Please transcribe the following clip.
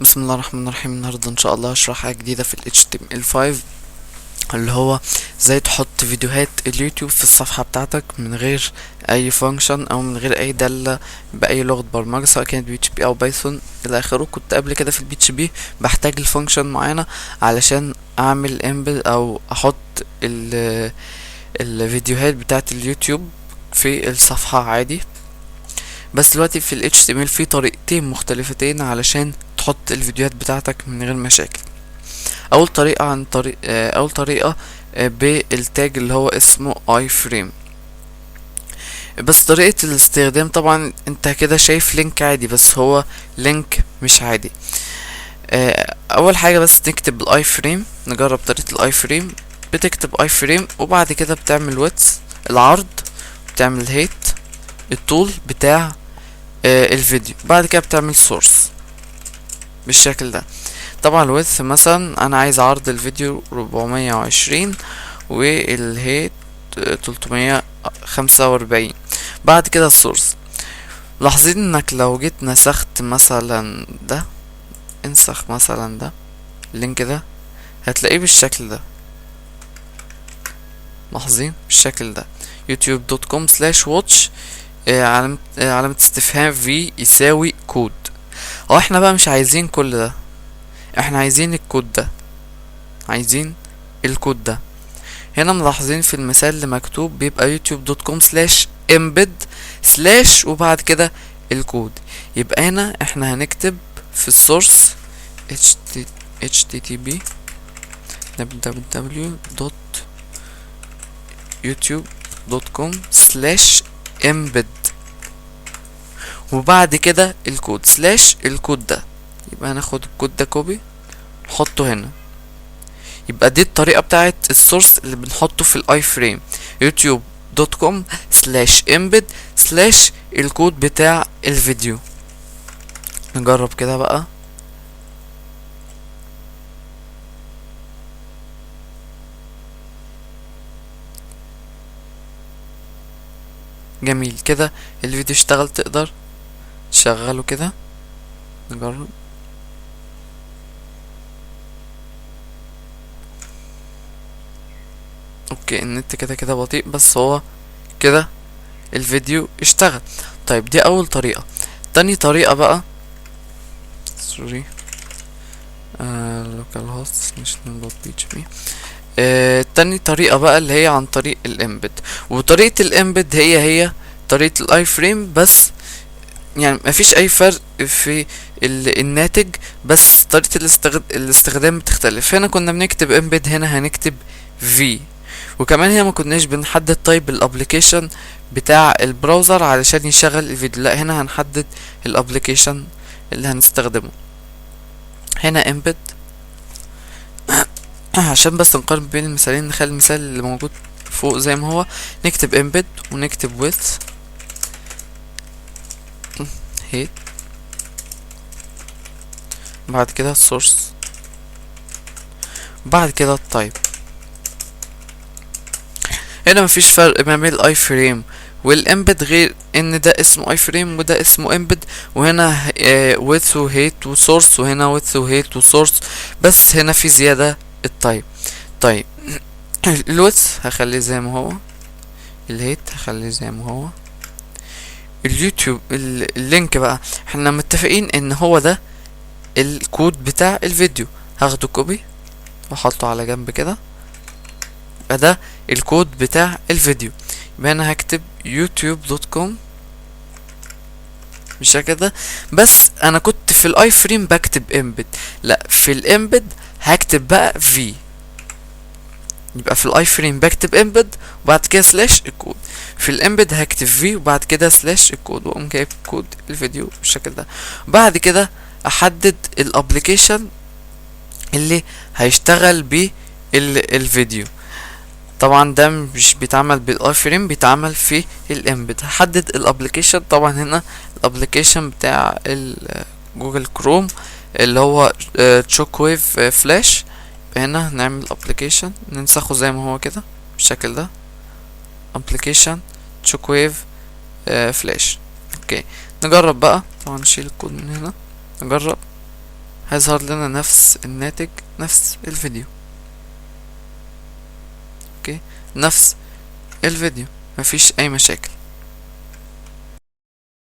بسم الله الرحمن الرحيم. النهارده ان شاء الله هشرح حاجه جديده في ال HTML5 اللي هو ازاي تحط فيديوهات اليوتيوب في الصفحه بتاعتك من غير اي فانكشن او من غير اي داله باي لغه برمجه، سواء كانت بي اتش بي او بايثون الى اخره. كنت قبل كده في البي اتش بي بحتاج الفانكشن معينه علشان اعمل امبل او احط الفيديوهات بتاعت اليوتيوب في الصفحه عادي. بس دلوقتي في ال HTML في طريقتين مختلفتين علشان تحط الفيديوهات بتاعتك من غير مشاكل. اول طريقة بالتاج اللي هو اسمه اي فريم. بس طريقة الاستخدام طبعا انت كده شايف لينك عادي، بس هو لينك مش عادي. اول حاجة بس نكتب الاي فريم، نجرب طريقة الاي فريم. بتكتب اي فريم وبعد كده بتعمل ويدث العرض، بتعمل هيت الطول بتاع الفيديو، بعد كده بتعمل سورس بالشكل ده. طبعا الويدث مثلا انا عايز عرض الفيديو 420 والهيت 345. بعد كده السورس. لاحظين انك لو جيت نسخت مثلا ده، انسخ مثلا ده اللينك ده، هتلاقيه بالشكل ده. لاحظين بالشكل ده youtube.com/watch علامة استفهام في يساوي كود. احنا بقى مش عايزين كل ده، احنا عايزين الكود ده، عايزين الكود ده. هنا ملاحظين في المثال اللي مكتوب بيبقى youtube.com/embed/ وبعد كده الكود. يبقى هنا احنا هنكتب في السورس http www.youtube.com/embed وبعد كده الكود الكود ده. يبقى هناخد الكود ده كوبي نحطه هنا. يبقى دي الطريقة بتاعت السورس اللي بنحطه في الاي فريم youtube.com/embed/ الكود بتاع الفيديو. نجرب كده بقى. جميل كده الفيديو اشتغل، تقدر تشغله كده. نجرب. اوكي النت كده كده بطيء، بس هو كده الفيديو اشتغل. طيب دي اول طريقة. تاني طريقة بقى سوري localhost national.php. تاني طريقة بقى اللي هي عن طريق الامبد. وطريقة الامبد هي طريقة الاي فريم، بس يعني مفيش اي فرق في الناتج، بس طريقة الاستخدام بتختلف. هنا كنا بنكتب امبد، هنا هنكتب في. وكمان هنا ما كناش بنحدد طيب الابليكيشن بتاع البراوزر علشان يشغل الفيديو، لا هنا هنحدد الابليكيشن اللي هنستخدمه. هنا embed عشان بس نقارن بين المثالين، نخلي المثال اللي موجود فوق زي ما هو، نكتب embed ونكتب width height بعد كده source بعد كده التايب. هنا مفيش فرق ما بين الاي فريم والامبد، غير ان ده اسمه اي فريم وده اسمه امبد. وهنا width وهيت وسورس، وهنا width وهيت وسورس، بس هنا في زيادة التايب. طيب الويدث هخليه زي ما هو، الهيت هخليه زي ما هو. اليوتيوب اللينك بقى احنا متفقين ان هو ده الكود بتاع الفيديو. هاخده كوبي واحطه على جنب كده، يبقى ده الكود بتاع الفيديو. يبقى انا هكتب youtube.com بالشكل ده. بس انا كنت في الاي فريم بكتب embed، لا في الامبد هكتب بقى في. يبقى في الاي فريم بكتب embed وبعد كده الكود، في الامبد هكتب في وبعد كده الكود، واقوم جايب كود الفيديو بالشكل ده. بعد كده احدد الابليكيشن اللي هيشتغل بيه الفيديو. طبعا ده مش بيتعمل بالاي فريم، بيتعمل في الامبد. هحدد الابليكيشن. طبعا هنا الابليكيشن بتاع جوجل كروم اللي هو تشوك ويف فلاش. هنا نعمل ابليكيشن ننسخه زي ما هو كده بالشكل ده، ابليكيشن تشوك ويف فلاش. اوكي نجرب بقى. طبعا نشيل الكود من هنا نجرب. هيظهر لنا نفس الناتج، نفس الفيديو. اوكي، نفس الفيديو، مفيش اي مشاكل.